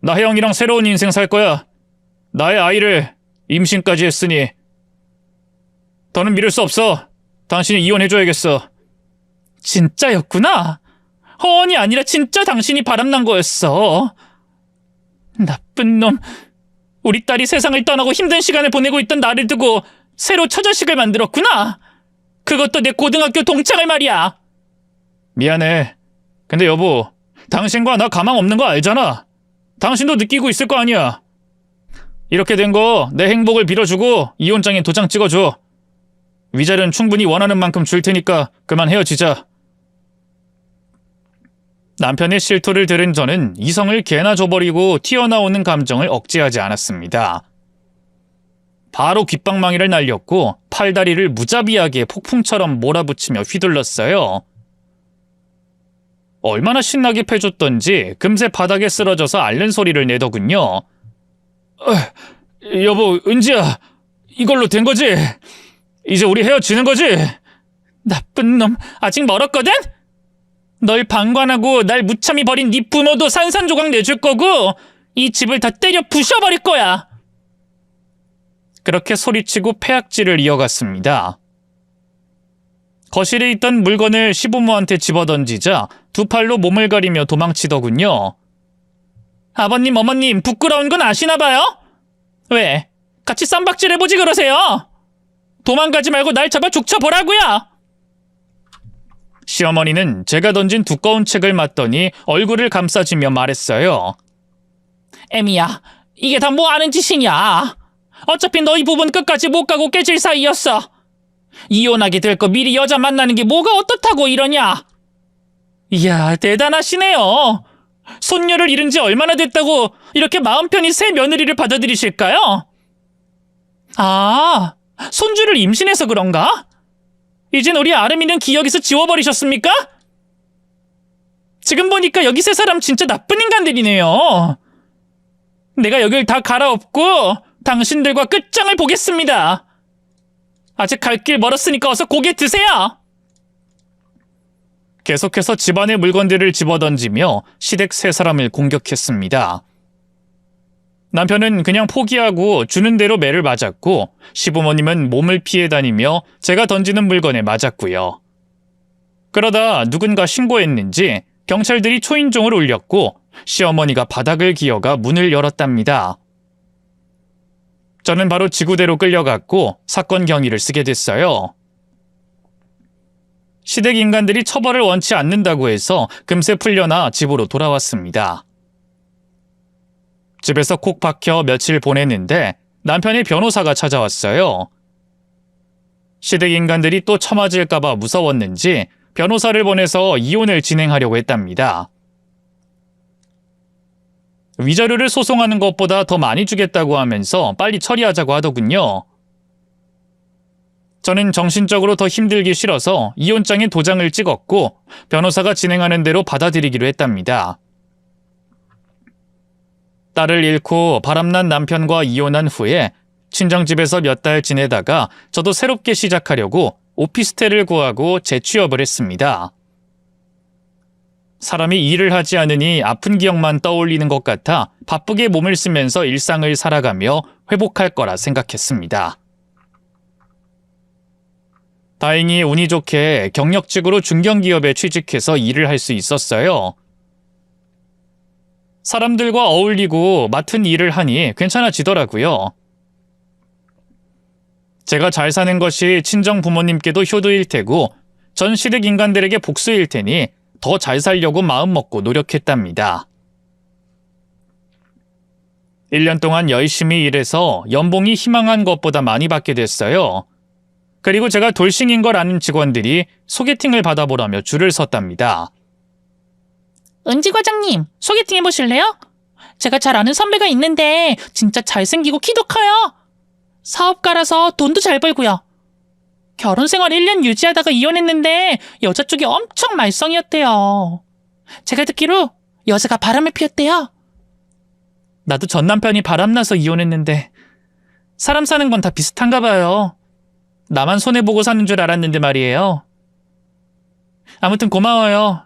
나 혜영이랑 새로운 인생 살 거야. 나의 아이를 임신까지 했으니. 더는 미룰 수 없어. 당신이 이혼해줘야겠어. 진짜였구나. 허언이 아니라 진짜 당신이 바람난 거였어. 나쁜 놈. 우리 딸이 세상을 떠나고 힘든 시간을 보내고 있던 나를 두고 새로 처자식을 만들었구나. 그것도 내 고등학교 동창을 말이야. 미안해. 근데 여보, 당신과 나 가망 없는 거 알잖아. 당신도 느끼고 있을 거 아니야. 이렇게 된 거 내 행복을 빌어주고 이혼장에 도장 찍어줘. 위자료는 충분히 원하는 만큼 줄 테니까 그만 헤어지자. 남편의 실토를 들은 저는 이성을 개나 줘버리고 튀어나오는 감정을 억제하지 않았습니다. 바로 귓방망이를 날렸고 팔다리를 무자비하게 폭풍처럼 몰아붙이며 휘둘렀어요. 얼마나 신나게 패줬던지 금세 바닥에 쓰러져서 앓는 소리를 내더군요. 여보, 은지야, 이걸로 된 거지? 이제 우리 헤어지는 거지? 나쁜 놈, 아직 멀었거든? 널 방관하고 날 무참히 버린 네 부모도 산산조각 내줄 거고 이 집을 다 때려 부셔버릴 거야. 그렇게 소리치고 패악질을 이어갔습니다. 거실에 있던 물건을 시부모한테 집어던지자 두 팔로 몸을 가리며 도망치더군요. 아버님, 어머님, 부끄러운 건 아시나 봐요? 왜? 같이 쌈박질 해보지 그러세요? 도망가지 말고 날 잡아 죽쳐보라고요! 시어머니는 제가 던진 두꺼운 책을 맞더니 얼굴을 감싸주며 말했어요. 애미야, 이게 다 뭐 하는 짓이냐? 어차피 너희 부부는 끝까지 못 가고 깨질 사이였어. 이혼하게 될 거 미리 여자 만나는 게 뭐가 어떻다고 이러냐? 이야, 대단하시네요. 손녀를 잃은 지 얼마나 됐다고 이렇게 마음 편히 새 며느리를 받아들이실까요? 아, 손주를 임신해서 그런가? 이젠 우리 아름이는 기억에서 지워버리셨습니까? 지금 보니까 여기 세 사람 진짜 나쁜 인간들이네요. 내가 여길 다 갈아엎고 당신들과 끝장을 보겠습니다. 아직 갈 길 멀었으니까 어서 고개 드세요. 계속해서 집안의 물건들을 집어던지며 시댁 세 사람을 공격했습니다. 남편은 그냥 포기하고 주는 대로 매를 맞았고 시부모님은 몸을 피해 다니며 제가 던지는 물건에 맞았고요. 그러다 누군가 신고했는지 경찰들이 초인종을 울렸고 시어머니가 바닥을 기어가 문을 열었답니다. 저는 바로 지구대로 끌려갔고 사건 경위를 쓰게 됐어요. 시댁 인간들이 처벌을 원치 않는다고 해서 금세 풀려나 집으로 돌아왔습니다. 집에서 콕 박혀 며칠 보냈는데 남편의 변호사가 찾아왔어요. 시댁 인간들이 또 처맞을까봐 무서웠는지 변호사를 보내서 이혼을 진행하려고 했답니다. 위자료를 소송하는 것보다 더 많이 주겠다고 하면서 빨리 처리하자고 하더군요. 저는 정신적으로 더 힘들기 싫어서 이혼장에 도장을 찍었고 변호사가 진행하는 대로 받아들이기로 했답니다. 딸을 잃고 바람난 남편과 이혼한 후에 친정집에서 몇 달 지내다가 저도 새롭게 시작하려고 오피스텔을 구하고 재취업을 했습니다. 사람이 일을 하지 않으니 아픈 기억만 떠올리는 것 같아 바쁘게 몸을 쓰면서 일상을 살아가며 회복할 거라 생각했습니다. 다행히 운이 좋게 경력직으로 중견기업에 취직해서 일을 할 수 있었어요. 사람들과 어울리고 맡은 일을 하니 괜찮아지더라고요. 제가 잘 사는 것이 친정 부모님께도 효도일 테고 전 시댁 인간들에게 복수일 테니 더 잘 살려고 마음먹고 노력했답니다. 1년 동안 열심히 일해서 연봉이 희망한 것보다 많이 받게 됐어요. 그리고 제가 돌싱인 걸 아는 직원들이 소개팅을 받아보라며 줄을 섰답니다. 은지 과장님, 소개팅 해보실래요? 제가 잘 아는 선배가 있는데 진짜 잘생기고 키도 커요. 사업가라서 돈도 잘 벌고요. 결혼 생활 1년 유지하다가 이혼했는데 여자 쪽이 엄청 말썽이었대요. 제가 듣기로 여자가 바람을 피웠대요. 나도 전 남편이 바람나서 이혼했는데 사람 사는 건 다 비슷한가 봐요. 나만 손해보고 사는 줄 알았는데 말이에요. 아무튼 고마워요.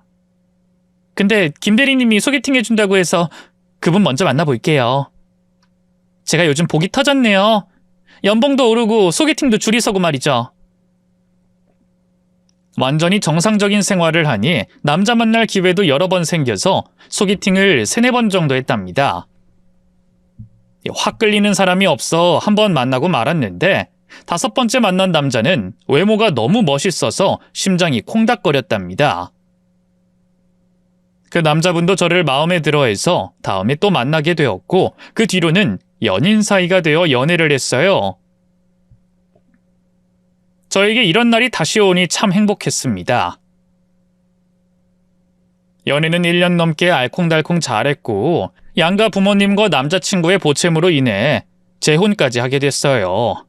근데 김 대리님이 소개팅 해준다고 해서 그분 먼저 만나볼게요. 제가 요즘 복이 터졌네요. 연봉도 오르고 소개팅도 줄이 서고 말이죠. 완전히 정상적인 생활을 하니 남자 만날 기회도 여러 번 생겨서 소개팅을 3-4번 정도 했답니다. 확 끌리는 사람이 없어 한번 만나고 말았는데 5번째 만난 남자는 외모가 너무 멋있어서 심장이 콩닥거렸답니다. 그 남자분도 저를 마음에 들어해서 다음에 또 만나게 되었고 그 뒤로는 연인 사이가 되어 연애를 했어요. 저에게 이런 날이 다시 오니 참 행복했습니다. 연애는 1년 넘게 알콩달콩 잘했고 양가 부모님과 남자친구의 보채무로 인해 재혼까지 하게 됐어요.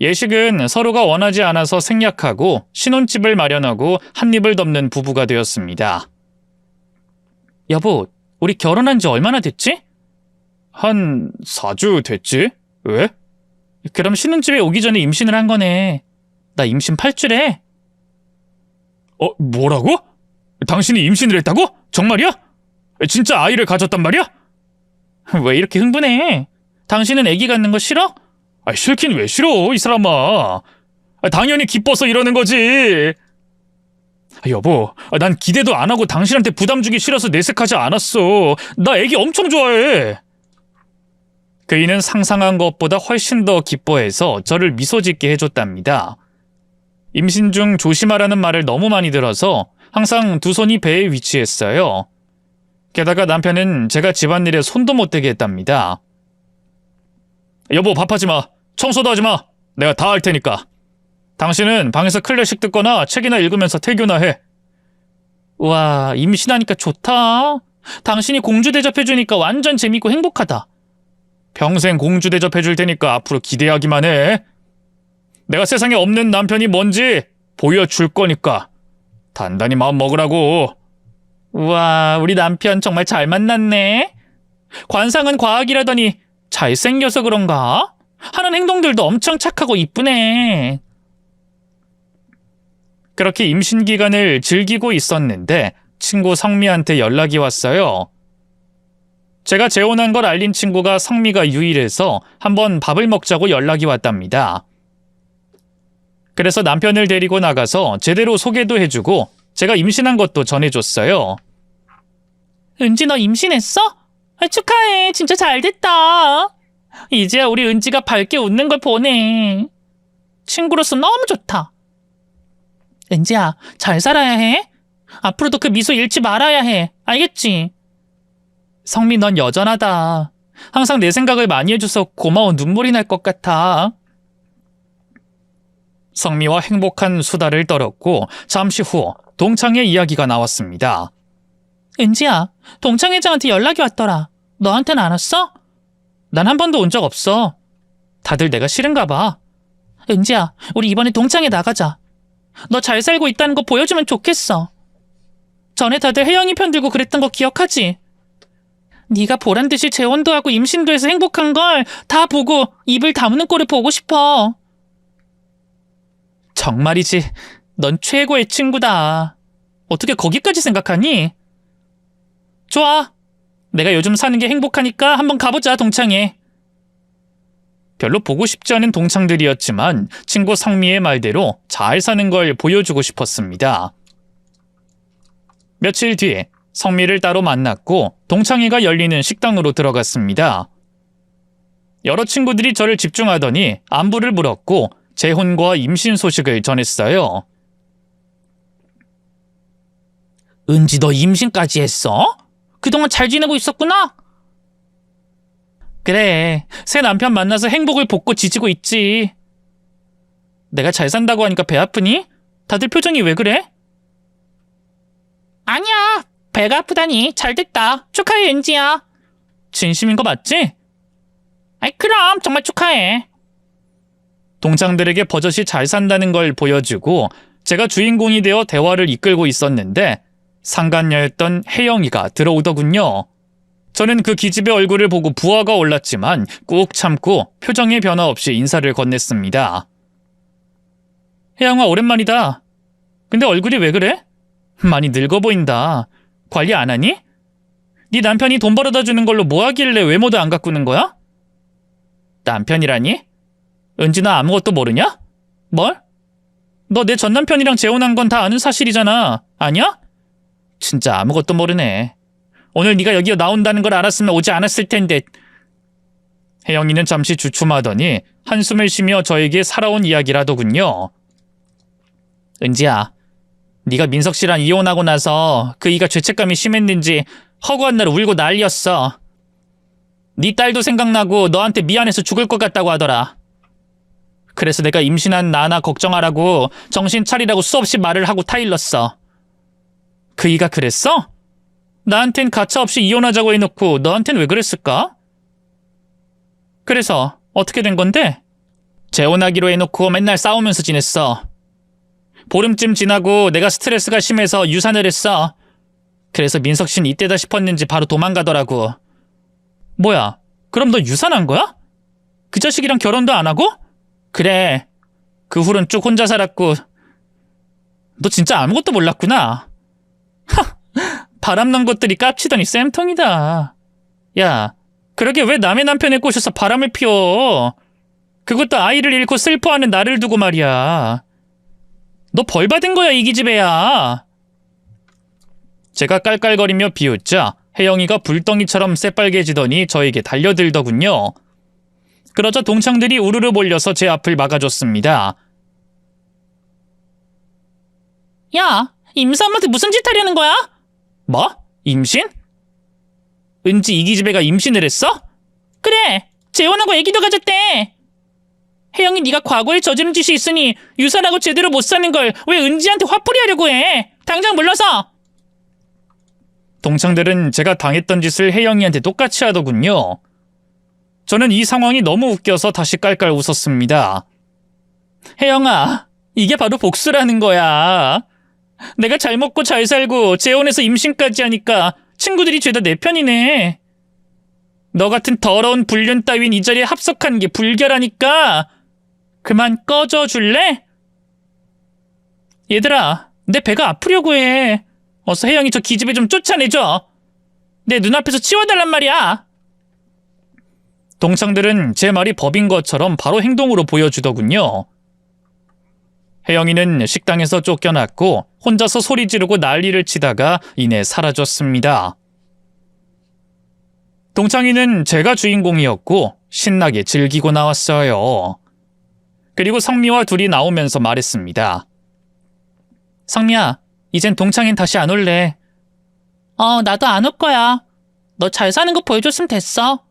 예식은 서로가 원하지 않아서 생략하고 신혼집을 마련하고 한 입을 덮는 부부가 되었습니다. 여보, 우리 결혼한 지 얼마나 됐지? 한 4주 됐지? 왜? 그럼 신혼집에 오기 전에 임신을 한 거네. 나 임신 8주래. 뭐라고? 당신이 임신을 했다고? 정말이야? 진짜 아이를 가졌단 말이야? 왜 이렇게 흥분해? 당신은 아기 갖는 거 싫어? 싫긴 왜 싫어, 이 사람아. 당연히 기뻐서 이러는 거지. 여보, 난 기대도 안 하고 당신한테 부담 주기 싫어서 내색하지 않았어. 나 애기 엄청 좋아해. 그이는 상상한 것보다 훨씬 더 기뻐해서 저를 미소 짓게 해줬답니다. 임신 중 조심하라는 말을 너무 많이 들어서 항상 두 손이 배에 위치했어요. 게다가 남편은 제가 집안일에 손도 못 대게 했답니다. 여보, 밥하지 마. 청소도 하지 마. 내가 다 할 테니까. 당신은 방에서 클래식 듣거나 책이나 읽으면서 태교나 해. 와, 임신하니까 좋다. 당신이 공주 대접해주니까 완전 재밌고 행복하다. 평생 공주 대접해줄 테니까 앞으로 기대하기만 해. 내가 세상에 없는 남편이 뭔지 보여줄 거니까 단단히 마음 먹으라고. 우와, 우리 남편 정말 잘 만났네. 관상은 과학이라더니 잘생겨서 그런가? 하는 행동들도 엄청 착하고 이쁘네. 그렇게 임신 기간을 즐기고 있었는데 친구 성미한테 연락이 왔어요. 제가 재혼한 걸 알린 친구가 성미가 유일해서 한번 밥을 먹자고 연락이 왔답니다. 그래서 남편을 데리고 나가서 제대로 소개도 해주고 제가 임신한 것도 전해줬어요. 은지, 너 임신했어? 축하해. 진짜 잘됐다. 이제야 우리 은지가 밝게 웃는 걸 보네. 친구로서 너무 좋다. 은지야, 잘 살아야 해. 앞으로도 그 미소 잃지 말아야 해. 알겠지? 성미, 넌 여전하다. 항상 내 생각을 많이 해줘서 고마워 눈물이 날 것 같아. 성미와 행복한 수다를 떨었고 잠시 후 동창의 이야기가 나왔습니다. 은지야, 동창 회장한테 연락이 왔더라. 너한테는 안 왔어? 난 한 번도 온 적 없어. 다들 내가 싫은가 봐. 은지야, 우리 이번에 동창회 나가자. 너 잘 살고 있다는 거 보여주면 좋겠어. 전에 다들 혜영이 편들고 그랬던 거 기억하지? 네가 보란듯이 재혼도 하고 임신도 해서 행복한 걸 다 보고 입을 다무는 꼴을 보고 싶어. 정말이지. 넌 최고의 친구다. 어떻게 거기까지 생각하니? 좋아. 내가 요즘 사는 게 행복하니까 한번 가보자, 동창회. 별로 보고 싶지 않은 동창들이었지만 친구 성미의 말대로 잘 사는 걸 보여주고 싶었습니다. 며칠 뒤에 성미를 따로 만났고 동창회가 열리는 식당으로 들어갔습니다. 여러 친구들이 저를 집중하더니 안부를 물었고 재혼과 임신 소식을 전했어요. 은지 너 임신까지 했어? 그동안 잘 지내고 있었구나? 그래, 새 남편 만나서 행복을 볶고 지지고 있지. 내가 잘 산다고 하니까 배 아프니? 다들 표정이 왜 그래? 아니야. 배가 아프다니. 잘 됐다. 축하해, 은지야. 진심인 거 맞지? 아이, 그럼 정말 축하해. 동창들에게 버젓이 잘 산다는 걸 보여주고 제가 주인공이 되어 대화를 이끌고 있었는데 상간녀였던 혜영이가 들어오더군요. 저는 그 기집의 얼굴을 보고 부하가 올랐지만 꾹 참고 표정의 변화 없이 인사를 건넸습니다. 혜영아, 오랜만이다. 근데 얼굴이 왜 그래? 많이 늙어 보인다. 관리 안 하니? 네 남편이 돈 벌어다 주는 걸로 뭐 하길래 외모도 안 가꾸는 거야? 남편이라니? 은지 나 아무것도 모르냐? 뭘? 너 내 전 남편이랑 재혼한 건 다 아는 사실이잖아. 아니야? 진짜 아무것도 모르네. 오늘 네가 여기 나온다는 걸 알았으면 오지 않았을 텐데. 혜영이는 잠시 주춤하더니 한숨을 쉬며 저에게 살아온 이야기를 하더군요. 은지야, 네가 민석 씨랑 이혼하고 나서 그 이가 죄책감이 심했는지 허구한 날 울고 난리였어. 네 딸도 생각나고 너한테 미안해서 죽을 것 같다고 하더라. 그래서 내가 임신한 나나 걱정하라고 정신 차리라고 수없이 말을 하고 타일렀어. 그 이가 그랬어? 나한텐 가차없이 이혼하자고 해놓고 너한텐 왜 그랬을까? 그래서 어떻게 된 건데? 재혼하기로 해놓고 맨날 싸우면서 지냈어. 보름쯤 지나고 내가 스트레스가 심해서 유산을 했어. 그래서 민석 씨는 이때다 싶었는지 바로 도망가더라고. 뭐야, 그럼 너 유산한 거야? 그 자식이랑 결혼도 안 하고? 그래. 그 후론 쭉 혼자 살았고. 너 진짜 아무것도 몰랐구나. 바람난 것들이 깝치더니 쌤통이다. 야, 그러게 왜 남의 남편에 꼬셔서 바람을 피워. 그것도 아이를 잃고 슬퍼하는 나를 두고 말이야. 너 벌 받은 거야, 이 기집애야. 제가 깔깔거리며 비웃자 혜영이가 불덩이처럼 새빨개지더니 저에게 달려들더군요. 그러자 동창들이 우르르 몰려서 제 앞을 막아줬습니다. 야, 임사엄마한테 무슨 짓 하려는 거야? 뭐? 임신? 은지 이 기집애가 임신을 했어? 그래, 재혼하고 애기도 가졌대. 혜영이 네가 과거에 저지른 짓이 있으니 유산하고 제대로 못 사는 걸 왜 은지한테 화풀이 하려고 해? 당장 물러서. 동창들은 제가 당했던 짓을 혜영이한테 똑같이 하더군요. 저는 이 상황이 너무 웃겨서 다시 깔깔 웃었습니다. 혜영아, 이게 바로 복수라는 거야. 내가 잘 먹고 잘 살고 재혼해서 임신까지 하니까 친구들이 죄다 내 편이네. 너 같은 더러운 불륜 따윈 이 자리에 합석한 게 불결하니까 그만 꺼져 줄래? 얘들아, 내 배가 아프려고 해. 어서 혜영이 저 기집애 좀 쫓아내줘. 내 눈앞에서 치워달란 말이야. 동창들은 제 말이 법인 것처럼 바로 행동으로 보여주더군요. 혜영이는 식당에서 쫓겨났고 혼자서 소리 지르고 난리를 치다가 이내 사라졌습니다. 동창이는 제가 주인공이었고 신나게 즐기고 나왔어요. 그리고 성미와 둘이 나오면서 말했습니다. 성미야, 이젠 동창인 다시 안 올래. 나도 안 올 거야. 너 잘 사는 거 보여줬으면 됐어.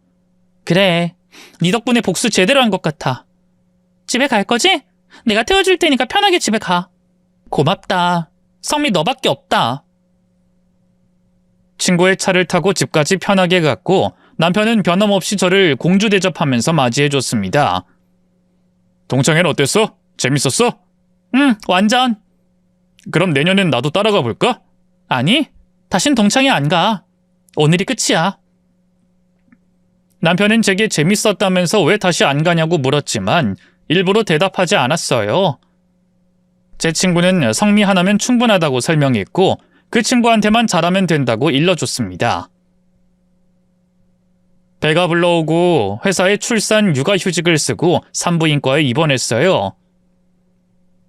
그래, 네 덕분에 복수 제대로 한 것 같아. 집에 갈 거지? 내가 태워줄 테니까 편하게 집에 가. 고맙다. 성미 너밖에 없다. 친구의 차를 타고 집까지 편하게 갔고 남편은 변함없이 저를 공주 대접하면서 맞이해줬습니다. 동창회는 어땠어? 재밌었어? 응, 완전. 그럼 내년엔 나도 따라가 볼까? 아니, 다신 동창회 안 가. 오늘이 끝이야. 남편은 제게 재밌었다면서 왜 다시 안 가냐고 물었지만 일부러 대답하지 않았어요. 제 친구는 성미 하나면 충분하다고 설명했고 그 친구한테만 잘하면 된다고 일러줬습니다. 배가 불러오고 회사에 출산 육아휴직을 쓰고 산부인과에 입원했어요.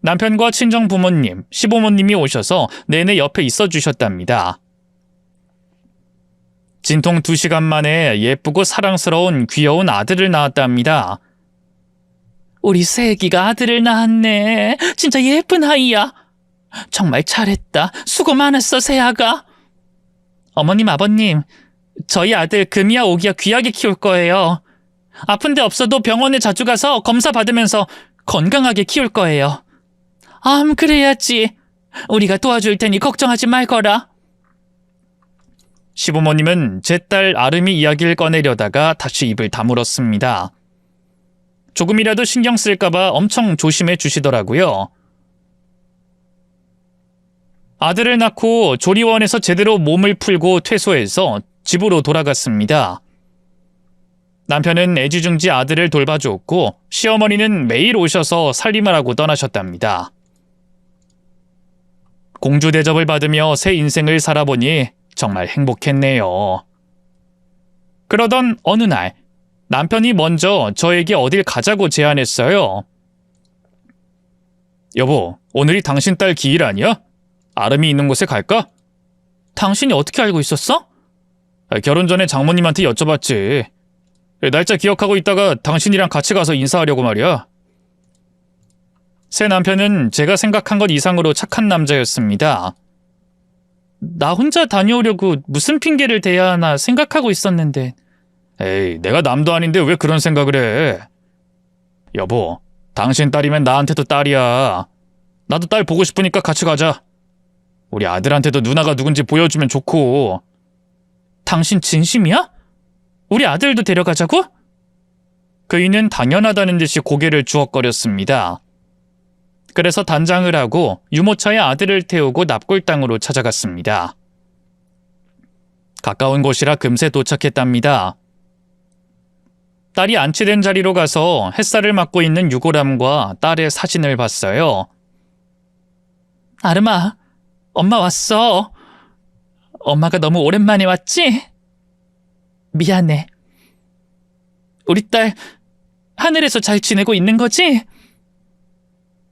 남편과 친정 부모님, 시부모님이 오셔서 내내 옆에 있어 주셨답니다. 진통 2시간 만에 예쁘고 사랑스러운 귀여운 아들을 낳았답니다. 우리 새애기가 아들을 낳았네. 진짜 예쁜 아이야. 정말 잘했다. 수고 많았어, 세아가. 어머님, 아버님, 저희 아들 금이야 오기야 귀하게 키울 거예요. 아픈 데 없어도 병원에 자주 가서 검사 받으면서 건강하게 키울 거예요. 그래야지. 우리가 도와줄 테니 걱정하지 말거라. 시부모님은 제 딸 아름이 이야기를 꺼내려다가 다시 입을 다물었습니다. 조금이라도 신경 쓸까봐 엄청 조심해 주시더라고요. 아들을 낳고 조리원에서 제대로 몸을 풀고 퇴소해서 집으로 돌아갔습니다. 남편은 애지중지 아들을 돌봐주었고 시어머니는 매일 오셔서 살림을 하고 떠나셨답니다. 공주 대접을 받으며 새 인생을 살아보니 정말 행복했네요. 그러던 어느 날 남편이 먼저 저에게 어딜 가자고 제안했어요. 여보, 오늘이 당신 딸 기일 아니야? 아름이 있는 곳에 갈까? 당신이 어떻게 알고 있었어? 결혼 전에 장모님한테 여쭤봤지. 날짜 기억하고 있다가 당신이랑 같이 가서 인사하려고 말이야. 새 남편은 제가 생각한 것 이상으로 착한 남자였습니다. 나 혼자 다녀오려고 무슨 핑계를 대야 하나 생각하고 있었는데. 에이, 내가 남도 아닌데 왜 그런 생각을 해? 여보, 당신 딸이면 나한테도 딸이야. 나도 딸 보고 싶으니까 같이 가자. 우리 아들한테도 누나가 누군지 보여주면 좋고. 당신 진심이야? 우리 아들도 데려가자고? 그이는 당연하다는 듯이 고개를 주걱거렸습니다. 그래서 단장을 하고 유모차에 아들을 태우고 납골당으로 찾아갔습니다. 가까운 곳이라 금세 도착했답니다. 딸이 안치된 자리로 가서 햇살을 맞고 있는 유골함과 딸의 사진을 봤어요. 아름아, 엄마 왔어. 엄마가 너무 오랜만에 왔지? 미안해. 우리 딸 하늘에서 잘 지내고 있는 거지?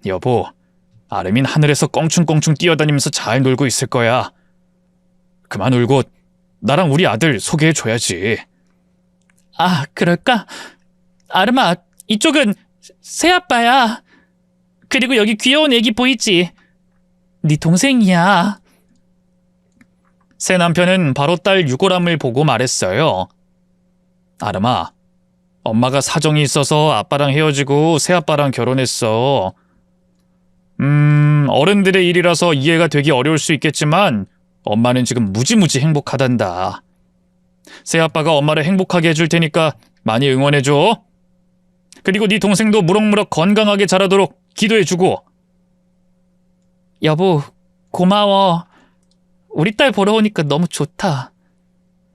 여보, 아름인 하늘에서 껑충껑충 뛰어다니면서 잘 놀고 있을 거야. 그만 울고 나랑 우리 아들 소개해줘야지. 아, 그럴까? 아름아, 이쪽은 새아빠야. 그리고 여기 귀여운 애기 보이지? 네 동생이야. 새 남편은 바로 딸 유골함을 보고 말했어요. 아름아, 엄마가 사정이 있어서 아빠랑 헤어지고 새아빠랑 결혼했어. 어른들의 일이라서 이해가 되기 어려울 수 있겠지만 엄마는 지금 무지무지 행복하단다. 새아빠가 엄마를 행복하게 해줄 테니까 많이 응원해줘. 그리고 네 동생도 무럭무럭 건강하게 자라도록 기도해주고. 여보, 고마워. 우리 딸 보러 오니까 너무 좋다.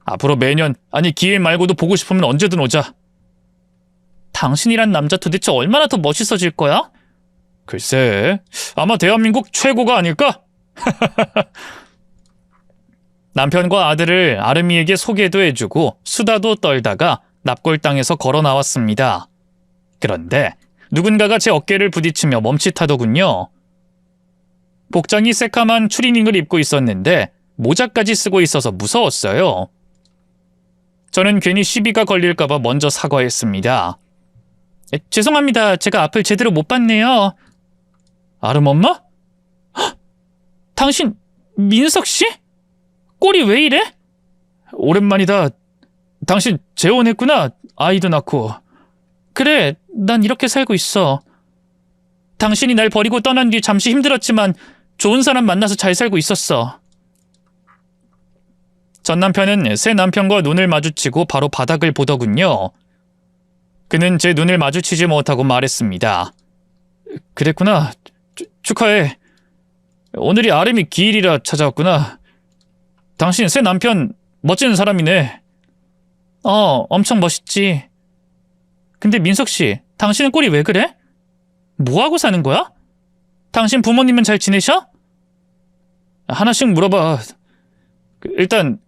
앞으로 매년, 아니 기회 말고도 보고 싶으면 언제든 오자. 당신이란 남자 도대체 얼마나 더 멋있어질 거야? 글쎄, 아마 대한민국 최고가 아닐까? 남편과 아들을 아름이에게 소개도 해주고 수다도 떨다가 납골당에서 걸어 나왔습니다. 그런데 누군가가 제 어깨를 부딪히며 멈칫하더군요. 복장이 새까만 추리닝을 입고 있었는데 모자까지 쓰고 있어서 무서웠어요. 저는 괜히 시비가 걸릴까봐 먼저 사과했습니다. 죄송합니다. 제가 앞을 제대로 못 봤네요. 아름 엄마? 헉! 당신 민석 씨? 꼴이 왜 이래? 오랜만이다. 당신 재혼했구나. 아이도 낳고. 그래, 난 이렇게 살고 있어. 당신이 날 버리고 떠난 뒤 잠시 힘들었지만 좋은 사람 만나서 잘 살고 있었어. 전 남편은 새 남편과 눈을 마주치고 바로 바닥을 보더군요. 그는 제 눈을 마주치지 못하고 말했습니다. 그랬구나. 축하해. 오늘이 아름이 기일이라 찾아왔구나. 당신 새 남편 멋진 사람이네. 엄청 멋있지. 근데 민석 씨, 당신은 꼴이 왜 그래? 뭐하고 사는 거야? 당신 부모님은 잘 지내셔? 하나씩 물어봐. 일단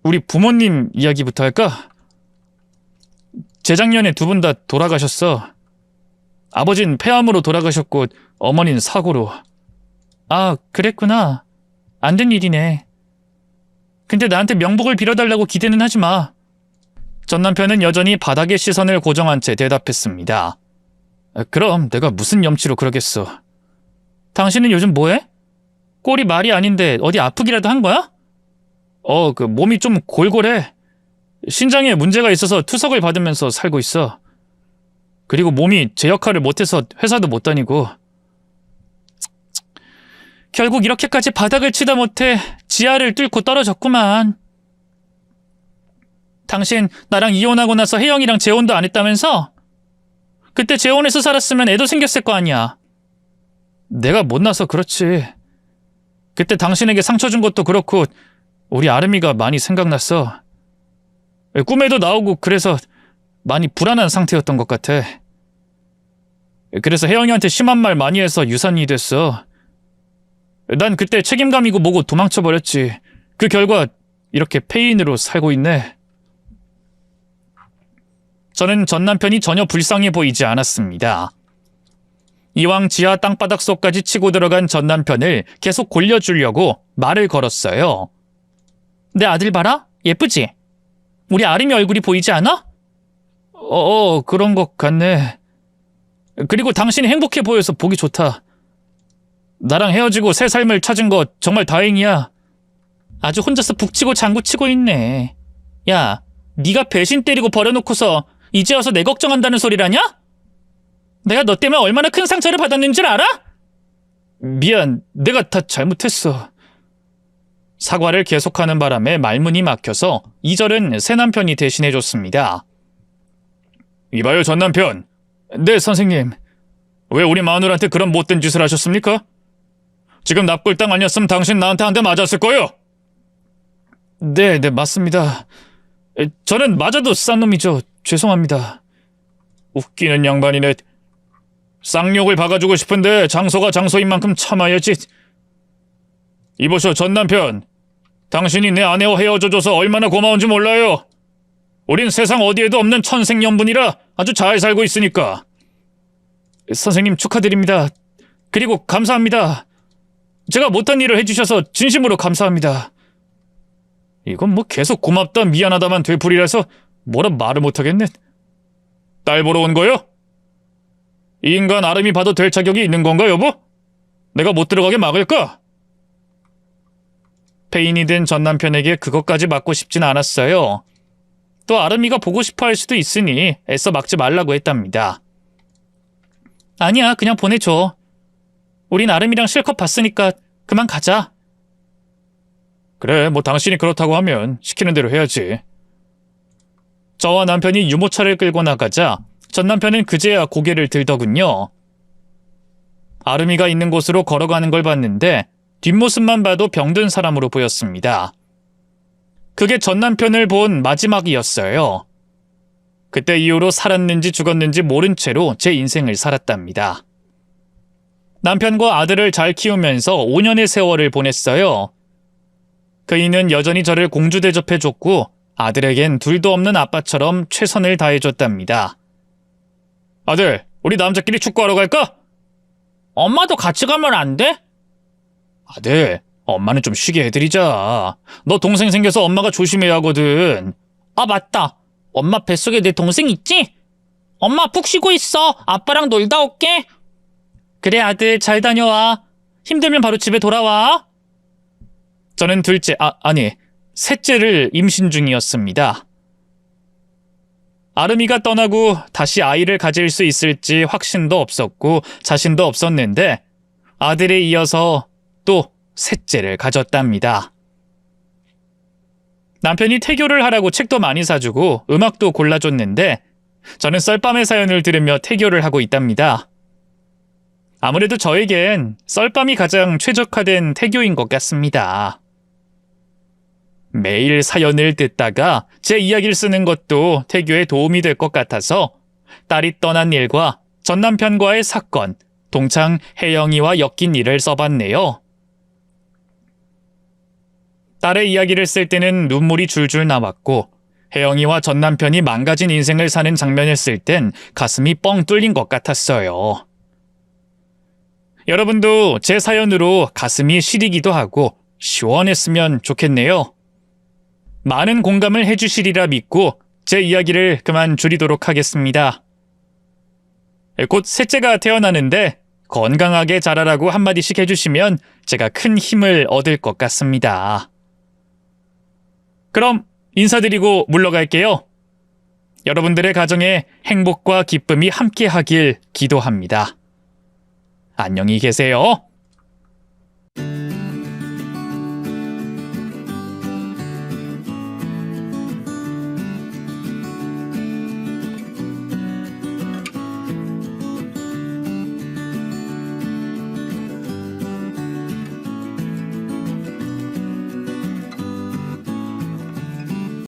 우리 부모님 이야기부터 할까? 재작년에 두 분 다 돌아가셨어. 아버진 폐암으로 돌아가셨고 어머니는 사고로. 아, 그랬구나. 안 된 일이네. 근데 나한테 명복을 빌어달라고 기대는 하지 마. 전 남편은 여전히 바닥에 시선을 고정한 채 대답했습니다. 그럼 내가 무슨 염치로 그러겠어. 당신은 요즘 뭐해? 꼴이 말이 아닌데 어디 아프기라도 한 거야? 그 몸이 좀 골골해. 신장에 문제가 있어서 투석을 받으면서 살고 있어. 그리고 몸이 제 역할을 못해서 회사도 못 다니고. 결국 이렇게까지 바닥을 치다 못해 지하를 뚫고 떨어졌구만. 당신 나랑 이혼하고 나서 혜영이랑 재혼도 안 했다면서? 그때 재혼해서 살았으면 애도 생겼을 거 아니야. 내가 못나서 그렇지. 그때 당신에게 상처 준 것도 그렇고 우리 아름이가 많이 생각났어. 꿈에도 나오고 그래서 많이 불안한 상태였던 것 같아. 그래서 혜영이한테 심한 말 많이 해서 유산이 됐어. 난 그때 책임감이고 뭐고 도망쳐버렸지. 그 결과 이렇게 폐인으로 살고 있네. 저는 전 남편이 전혀 불쌍해 보이지 않았습니다. 이왕 지하 땅바닥 속까지 치고 들어간 전 남편을 계속 골려주려고 말을 걸었어요. 내 아들 봐라? 예쁘지? 우리 아름이 얼굴이 보이지 않아? 그런 것 같네. 그리고 당신이 행복해 보여서 보기 좋다. 나랑 헤어지고 새 삶을 찾은 거 정말 다행이야. 아주 혼자서 북치고 장구치고 있네. 야, 네가 배신 때리고 버려놓고서 이제 와서 내 걱정한다는 소리라냐? 내가 너 때문에 얼마나 큰 상처를 받았는 줄 알아? 미안, 내가 다 잘못했어. 사과를 계속하는 바람에 말문이 막혀서 이절은 새 남편이 대신해줬습니다. 이봐요, 전 남편. 네, 선생님. 왜 우리 마누라한테 그런 못된 짓을 하셨습니까? 지금 납골당 아니었으면 당신 나한테 한 대 맞았을 거예요. 네, 맞습니다. 저는 맞아도 싼 놈이죠. 죄송합니다. 웃기는 양반이네. 쌍욕을 박아주고 싶은데 장소가 장소인 만큼 참아야지. 이보쇼, 전 남편. 당신이 내 아내와 헤어져줘서 얼마나 고마운지 몰라요. 우린 세상 어디에도 없는 천생연분이라 아주 잘 살고 있으니까. 선생님 축하드립니다. 그리고 감사합니다. 제가 못한 일을 해주셔서 진심으로 감사합니다. 이건 뭐 계속 고맙다 미안하다만 되풀이라서 뭐라 말을 못하겠네. 딸 보러 온 거요? 이 인간 아름이 봐도 될 자격이 있는 건가, 여보? 내가 못 들어가게 막을까? 폐인이 된 전 남편에게 그것까지 막고 싶진 않았어요. 또 아름이가 보고 싶어 할 수도 있으니 애써 막지 말라고 했답니다. 아니야, 그냥 보내줘. 우린 아름이랑 실컷 봤으니까 그만 가자. 그래, 뭐 당신이 그렇다고 하면 시키는 대로 해야지. 저와 남편이 유모차를 끌고 나가자 전 남편은 그제야 고개를 들더군요. 아름이가 있는 곳으로 걸어가는 걸 봤는데 뒷모습만 봐도 병든 사람으로 보였습니다. 그게 전 남편을 본 마지막이었어요. 그때 이후로 살았는지 죽었는지 모른 채로 제 인생을 살았답니다. 남편과 아들을 잘 키우면서 5년의 세월을 보냈어요. 그이는 여전히 저를 공주 대접해줬고 아들에겐 둘도 없는 아빠처럼 최선을 다해줬답니다. 아들, 우리 남자끼리 축구하러 갈까? 엄마도 같이 가면 안 돼? 아들, 엄마는 좀 쉬게 해드리자. 너 동생 생겨서 엄마가 조심해야 하거든. 아, 맞다. 엄마 뱃속에 내 동생 있지? 엄마 푹 쉬고 있어. 아빠랑 놀다 올게. 그래, 아들, 잘 다녀와. 힘들면 바로 집에 돌아와. 저는 셋째를 임신 중이었습니다. 아름이가 떠나고 다시 아이를 가질 수 있을지 확신도 없었고 자신도 없었는데 아들에 이어서 또 셋째를 가졌답니다. 남편이 태교를 하라고 책도 많이 사주고 음악도 골라줬는데 저는 썰밤의 사연을 들으며 태교를 하고 있답니다. 아무래도 저에겐 썰밤이 가장 최적화된 태교인 것 같습니다. 매일 사연을 듣다가 제 이야기를 쓰는 것도 태교에 도움이 될 것 같아서 딸이 떠난 일과 전 남편과의 사건, 동창 혜영이와 엮인 일을 써봤네요. 딸의 이야기를 쓸 때는 눈물이 줄줄 나왔고 혜영이와 전 남편이 망가진 인생을 사는 장면을 쓸 땐 가슴이 뻥 뚫린 것 같았어요. 여러분도 제 사연으로 가슴이 시리기도 하고 시원했으면 좋겠네요. 많은 공감을 해주시리라 믿고 제 이야기를 그만 줄이도록 하겠습니다. 곧 셋째가 태어나는데 건강하게 자라라고 한마디씩 해주시면 제가 큰 힘을 얻을 것 같습니다. 그럼 인사드리고 물러갈게요. 여러분들의 가정에 행복과 기쁨이 함께하길 기도합니다. 안녕히 계세요.